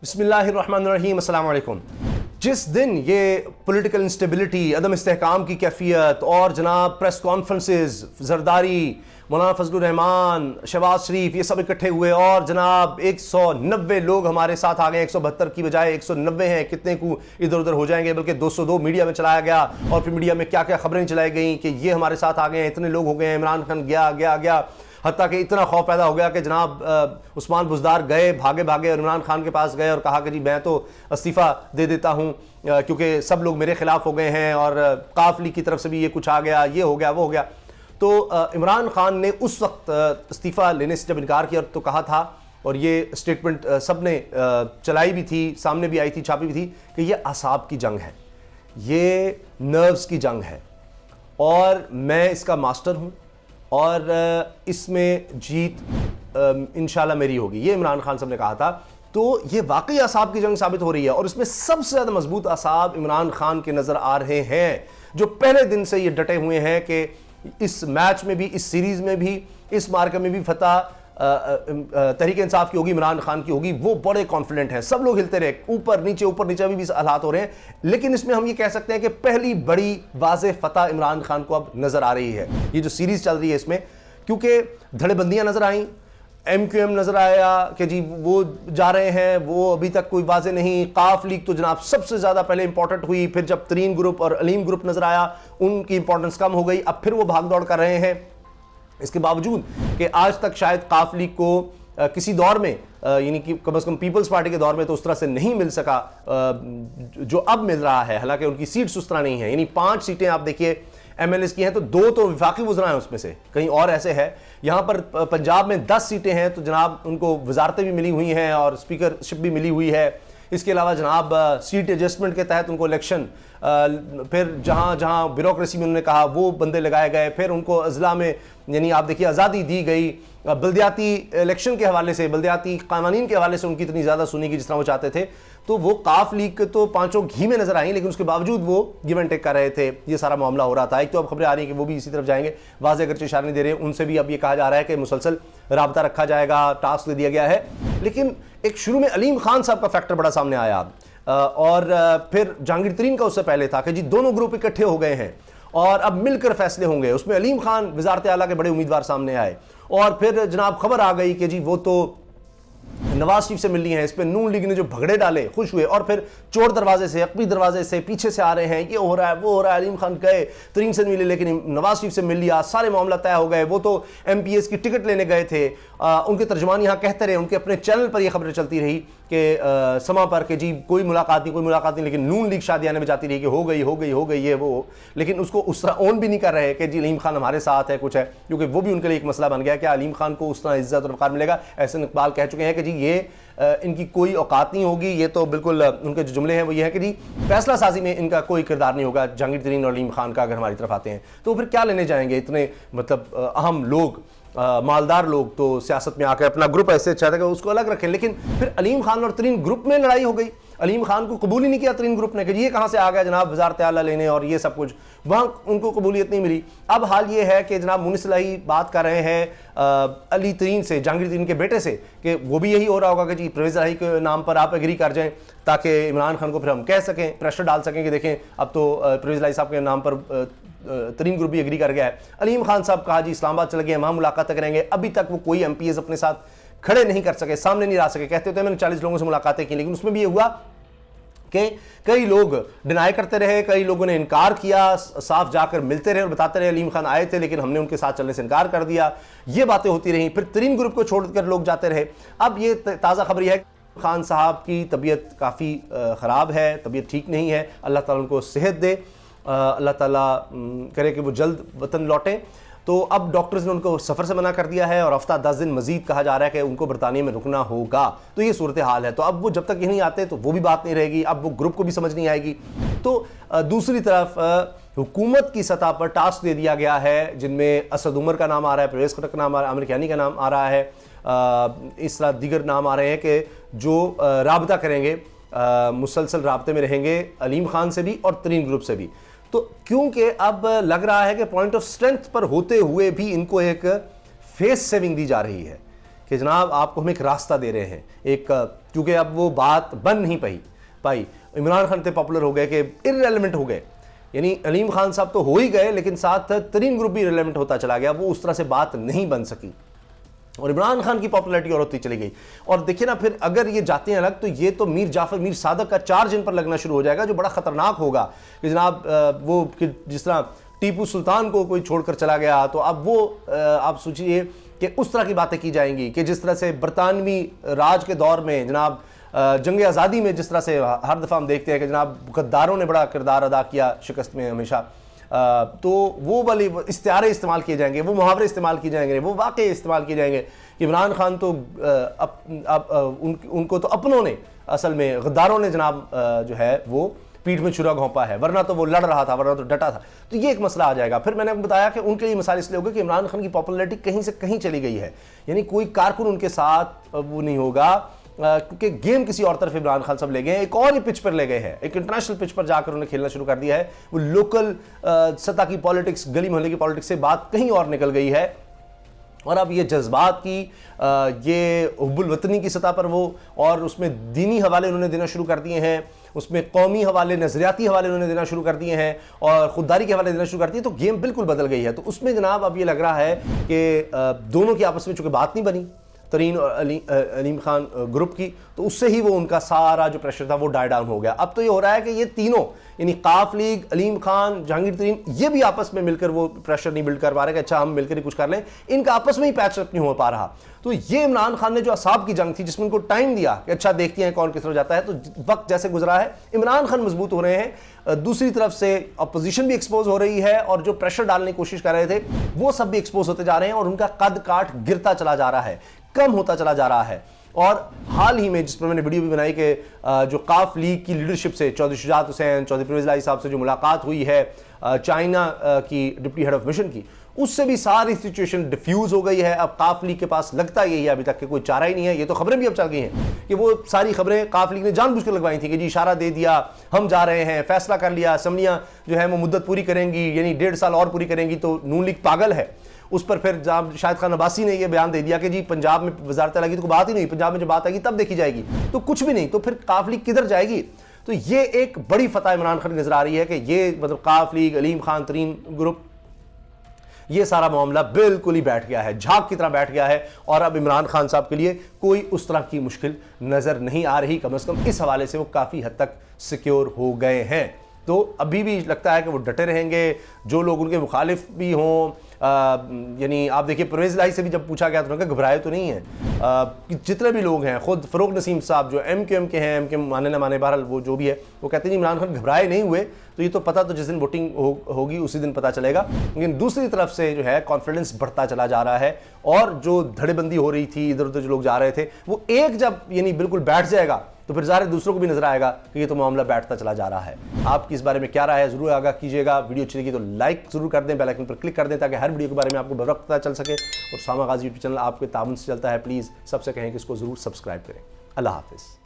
बिस्मिल्लाहिर्रहमानिर्रहीम, अस्सलाम वालेकुम। जिस दिन ये पॉलिटिकल इंस्टेबिलिटी, अदम इस्तेहकाम की कैफियत और जनाब प्रेस कॉन्फ्रेंसेस, जरदारी, मौलाना फजलुर रहमान, शहबाज शरीफ, ये सब इकट्ठे हुए और जनाब 190 लोग हमारे साथ आ गए। 172 की बजाय 190 हैं, कितने को इधर उधर हो जाएंगे, बल्कि 202 मीडिया में चलाया गया और फिर मीडिया में क्या क्या खबरें चलाई गई कि ये हमारे साथ आ गए हैं, इतने लोग हो गए हैं, इमरान खान गया गया गया, हत्ता कि इतना खौफ पैदा हो गया कि जनाब उस्मान बुज़दार गए, भागे भागे और इमरान खान के पास गए और कहा कि जी मैं तो इस्तीफ़ा दे देता हूँ क्योंकि सब लोग मेरे खिलाफ हो गए हैं और काफ लीग की तरफ से भी ये कुछ आ गया, ये हो गया, वो हो गया। तो इमरान खान ने उस वक्त इस्तीफ़ा लेने से जब इनकार किया तो कहा था, और ये स्टेटमेंट सब ने चलाई भी थी, सामने भी आई थी, छापी भी थी, कि ये असाब की जंग है, ये नर्व्स की जंग है और मैं इसका मास्टर हूँ और इसमें जीत इंशाल्लाह मेरी होगी, ये इमरान खान साहब ने कहा था। तो ये वाकई असाब की जंग साबित हो रही है और इसमें सबसे ज़्यादा मजबूत असाब इमरान खान के नज़र आ रहे हैं, जो पहले दिन से ये डटे हुए हैं कि इस मैच में भी, इस सीरीज़ में भी, इस मार्के में भी फतह तहरीक इंसाफ की होगी, इमरान खान की होगी। वो बड़े कॉन्फिडेंट हैं, सब लोग हिलते रहे, ऊपर नीचे अभी भी हालात हो रहे हैं, लेकिन इसमें हम ये कह सकते हैं कि पहली बड़ी वाज़े फतह इमरान खान को अब नज़र आ रही है। ये जो सीरीज़ चल रही है इसमें, क्योंकि धड़ेबंदियाँ नज़र आईं, MQM नज़र आया कि जी वो जा रहे हैं, वो अभी तक कोई वाजे नहीं। काफ लीग तो जनाब सबसे ज़्यादा पहले इंपॉर्टेंट हुई, फिर जब तरीन ग्रुप और अलीम ग्रुप नज़र आया उनकी इंपॉर्टेंस कम हो गई, अब फिर वो भाग दौड़ कर रहे हैं। इसके बावजूद कि आज तक शायद काफ लीग को किसी दौर में, यानी कि कम से कम पीपल्स पार्टी के दौर में तो उस तरह से नहीं मिल सका जो अब मिल रहा है। हालांकि उनकी सीट्स उस तरह नहीं है, यानी 5 सीटें आप देखिए MLAs की हैं तो 2 तो वफाकी वज़रा हैं, उसमें से कहीं और ऐसे है। यहाँ पर पंजाब में 10 सीटें हैं तो जनाब उनको वजारतें भी मिली हुई हैं और स्पीकरशिप भी मिली हुई है। इसके अलावा जनाब सीट एडजस्टमेंट के तहत उनको इलेक्शन, फिर जहाँ जहाँ ब्यूरोक्रेसी में उन्होंने कहा वो बंदे लगाए गए, फिर उनको अजला में यानी आप देखिए आज़ादी दी गई। बल्दियाती इलेक्शन के हवाले से, बल्दियाती कानून के हवाले से उनकी इतनी ज़्यादा सुनी की जिस तरह वो चाहते थे, तो वो काफ लीग के तो 5 घी में नजर आई, लेकिन उसके बावजूद वो गिव एंड टेक कर रहे थे। ये सारा मामला हो रहा था। एक तो अब खबरें आ रही हैं कि वो भी इसी तरफ जाएंगे, वाज़े अगरचे इशारा नहीं दे रहे, उनसे भी अब ये कहा जा रहा है कि मुसलसल राबता रखा जाएगा, टास्क दे दिया गया है। लेकिन एक शुरू में अलीम खान साहब का फैक्टर बड़ा सामने आया और फिर जहांगीर तरीन का उससे पहले था कि जी दोनों ग्रुप इकट्ठे हो गए हैं और अब मिलकर फैसले होंगे। उसमें अलीम खान वज़ारत आला के बड़े उम्मीदवार सामने आए और फिर जनाब खबर आ गई कि जी वो तो नवाज शरीफ से मिलनी है। इस पर नून लीग ने जो भगड़े डाले, खुश हुए और फिर चोर दरवाजे से, अकबी दरवाजे से पीछे से आ रहे हैं, ये हो रहा है, वो हो रहा है। अलीम खान गए, तरीन से मिले, लेकिन नवाज शरीफ से मिल लिया, सारे मामला तय हो गए। वो तो MPs की टिकट लेने गए थे, उनके तर्जमान यहाँ कहते रहे, उनके अपने चैनल पर ये खबरें चलती रही कि समा पर कि जी कोई मुलाकात नहीं, लेकिन नून लीग शादियाने में जाती रही कि हो गई ये वो, लेकिन उसको उस तरह ऑन भी नहीं कर रहे कि जी अलीम खान हमारे साथ है, कुछ है, क्योंकि वो भी उनके लिए एक मसला बन गया कि अलीम खान को उस तरह इज्जत और वक़ार मिलेगा। एहसन इकबाल कह चुके हैं कि जी ये इनकी कोई औकात नहीं होगी। ये तो बिल्कुल उनके जो जुमले हैं वो ये है कि जी फैसला साजी में इनका कोई किरदार नहीं होगा जहांगीर तरीन और अलीम खान का, अगर हमारी तरफ आते हैं तो फिर क्या लेने जाएंगे इतने मतलब अहम लोग, मालदार लोग तो सियासत में आकर अपना ग्रुप ऐसे चाहते हैं कि उसको अलग रखें। लेकिन फिर अलीम खान और तरीन ग्रुप में लड़ाई हो गई, अलीम खान को कबूल ही नहीं किया तरीन ग्रुप ने कि ये कहाँ से आ गया जनाब वज़ारत आला लेने और ये सब कुछ, वहाँ उनको कबूलियत नहीं मिली। अब हाल ये है कि जनाब मुनिस इलाही बात कर रहे हैं अली तरीन से, जहांगीर तरीन के बेटे से, कि वो भी यही हो रहा होगा कि जी परवेज़ इलाही के नाम पर आप एग्री कर जाएं ताकि इमरान खान को फिर हम कह सकें, प्रेशर डाल सकें कि देखें अब तो परवेज़ इलाही साहब के नाम पर तरीन ग्रुप भी एग्री कर गया है। अलीम खान साहब कहा जी इस्लामाबाद चले गए, वहाँ मुलाकात करेंगे। अभी तक वो कोई MPs अपने साथ खड़े नहीं कर सके, सामने नहीं ला सके। कहते होते मैंने 40 लोगों से मुलाकातें की, लेकिन उसमें भी ये हुआ कि कई लोग डिनाई करते रहे, कई लोगों ने इनकार किया, साफ जाकर मिलते रहे और बताते रहे अलीम खान आए थे लेकिन हमने उनके साथ चलने से इनकार कर दिया। ये बातें होती रहीं, फिर तरीन ग्रुप को छोड़कर लोग जाते रहे। अब ये ताज़ा खबर यह है कि खान साहब की तबीयत काफ़ी ख़राब है, तबीयत ठीक नहीं है। अल्लाह ताला उनको सेहत दे, अल्लाह ताला करे कि वो जल्द वतन लौटें। तो अब डॉक्टर्स ने उनको सफ़र से मना कर दिया है और हफ्ता 10 दिन मजीद कहा जा रहा है कि उनको बरतानिया में रुकना होगा। तो ये सूरत हाल है। तो अब वो जब तक यहीं आते तो वो भी बात नहीं रहेगी, अब वो ग्रुप को भी समझ नहीं आएगी। तो दूसरी तरफ हुकूमत की सतह पर टास्क दे दिया गया है जिनमें असद उमर का नाम आ रहा है, परवेज़ खट्टर का नाम आ रहा है, आमिर कियानी का नाम आ रहा है, इस तरह दीगर नाम आ रहे हैं कि जो राबता करेंगे, मुसलसल राबते में रहेंगे अलीम खान से भी और तरीन ग्रुप से भी। तो क्योंकि अब लग रहा है कि पॉइंट ऑफ स्ट्रेंथ पर होते हुए भी इनको एक फेस सेविंग दी जा रही है कि जनाब आपको हम एक रास्ता दे रहे हैं, एक क्योंकि अब वो बात बन नहीं पाई। इमरान खान इतने पॉपुलर हो गए कि इररेलेवेंट हो गए, यानी अलीम खान साहब तो हो ही गए लेकिन साथ तरीन ग्रुप भी इररेलेवेंट होता चला गया, वो उस तरह से बात नहीं बन सकी और इमरान खान की पॉपुलैरिटी और होती चली गई। और देखिए ना, फिर अगर ये जाते हैं अलग तो ये तो मीर जाफर मीर सादक का चार्ज इन पर लगना शुरू हो जाएगा, जो बड़ा खतरनाक होगा कि जनाब वो कि जिस तरह टीपू सुल्तान को कोई छोड़कर चला गया, तो अब वो आप सोचिए कि उस तरह की बातें की जाएंगी कि जिस तरह से बरतानवी राज के दौर में जनाब जंग आज़ादी में जिस तरह से हर दफ़ा हम देखते हैं कि जनाब गद्दारों ने बड़ा किरदार अदा किया शिकस्त में हमेशा, तो वो वाली इस्तिआरे इस्तेमाल किए जाएंगे, वो मुहावरे इस्तेमाल किए जाएंगे, वो वाक़े इस्तेमाल किए जाएंगे कि इमरान खान तो उनको तो अपनों ने असल में गद्दारों ने जनाब जो है वो पीठ में छुरा घोंपा है, वरना तो वो लड़ रहा था, वरना तो डटा था। तो ये एक मसला आ जाएगा। फिर मैंने बताया कि उनके लिए मसाइल इसलिए होगा कि इमरान खान की पॉपुलैरिटी कहीं से कहीं चली गई है, यानी कोई कारकुन उनके साथ वो नहीं होगा, क्योंकि गेम किसी और तरफ इमरान खान सब ले गए हैं, एक और ही पिच पर ले गए हैं, एक इंटरनेशनल पिच पर जाकर उन्होंने खेलना शुरू कर दिया है। वो लोकल सतह की पॉलिटिक्स, गली मोहल्ले की पॉलिटिक्स से बात कहीं और निकल गई है और अब ये जज्बात की ये हुब्बुल वतनी की सतह पर वो, और उसमें दीनी हवाले उन्होंने देना शुरू कर दिए हैं, उसमें कौमी हवाले, नज़रियाती हवाले उन्होंने देना शुरू कर दिए हैं और खुददारी के हवाले देना शुरू कर दिए, तो गेम बिल्कुल बदल गई है। तो उसमें जनाब अब ये लग रहा है कि दोनों की आपस में चूँकि बात नहीं बनी तरीन और अलीम खान ग्रुप की, तो उससे ही वो उनका सारा जो प्रेशर था वो डाई डाउन हो गया। अब तो ये हो रहा है कि ये तीनों यानी काफ लीग, अलीम खान, जहांगीर तरीन, ये भी आपस में मिलकर वो प्रेशर नहीं बिल्ड कर पा रहे कि अच्छा हम मिलकर ही कुछ कर लें, इनका आपस में ही पैचअप नहीं हो पा रहा। तो ये इमरान खान ने जो असाब की जंग थी जिसमें उनको टाइम दिया कि अच्छा देखते हैं कौन किस तरह जाता है, तो वक्त जैसे गुजरा है इमरान खान मजबूत हो रहे हैं, दूसरी तरफ से अपोजिशन भी एक्सपोज हो रही है और जो प्रेशर डालने की कोशिश कर रहे थे वो सब भी एक्सपोज होते जा रहे हैं और उनका कद काठ गिरता चला जा रहा है, कम होता चला जा रहा है। और हाल ही में जिस पर मैंने वीडियो भी बनाई कि जो काफ लीग की लीडरशिप से चौधरी शुजात हुसैन, चौधरी परवेज़ इलाही साहब से जो मुलाकात हुई है चाइना की डिप्टी हेड ऑफ मिशन की, उससे भी सारी सिचुएशन डिफ्यूज हो गई है। अब काफ लीग के पास लगता यही है अभी तक कि कोई चारा ही नहीं है। ये तो खबरें भी अब चल गई हैं कि वो सारी खबरें काफ लीग ने जानबूझकर लगवाई थी कि जी इशारा दे दिया, हम जा रहे हैं, फैसला कर लिया, असम्बलियाँ जो है वो मुद्दत पूरी करेंगी, यानी 1.5 साल और पूरी करेंगी, तो नून लीग पागल है। उस पर फिर शाहिद खान अब्बासी ने यह बयान दे दिया कि जी पंजाब में वजारत लगी तो बात ही नहीं, पंजाब में जब बात आएगी तब देखी जाएगी, तो कुछ भी नहीं, तो फिर काफ लीग किधर जाएगी। तो ये एक बड़ी फतह इमरान खान नजर आ रही है कि ये मतलब काफ लीग, अलीम खान तरीन ग्रुप, ये सारा मामला बिल्कुल ही बैठ गया है, झाग की तरह बैठ गया है और अब इमरान खान साहब के लिए कोई उस तरह की मुश्किल नजर नहीं आ रही। कम से कम इस हवाले से वो काफी हद तक सिक्योर हो गए हैं। तो अभी भी लगता है कि वो डटे रहेंगे, जो लोग उनके मुखालिफ भी हों, यानी आप देखिए परवेज़ इलाही से भी जब पूछा गया तो उन्होंने कहा घबराए तो नहीं है। जितने भी लोग हैं, खुद फ़रोग नसीम साहब जो MQM के हैं, MQM माने ना माने बहरहाल वो जो भी है, वो कहते हैं इमरान खान घबराए नहीं हुए, तो ये तो पता तो जिस दिन वोटिंग होगी उसी दिन पता चलेगा। लेकिन दूसरी तरफ से जो है कॉन्फिडेंस बढ़ता चला जा रहा है और जो धड़ेबंदी हो रही थी, इधर उधर जो लोग जा रहे थे, वो एक जब यानी बिल्कुल बैठ जाएगा तो फिर ज़ाहिर दूसरों को भी नजर आएगा कि ये तो मामला बैठता चला जा रहा है। आपकी इस बारे में क्या राय है जरूर आगाह कीजिएगा। वीडियो अच्छी लगी तो लाइक जरूर कर दें, बेल आइकन पर क्लिक कर दें ताकि हर वीडियो के बारे में आपको बवक्त पता चल सके। और सामा गाजी यूट्यूब चैनल आपके ताबन से चलता है, प्लीज़ सबसे कहें कि इसको जरूर सब्सक्राइब करें। अल्लाह हाफिज़।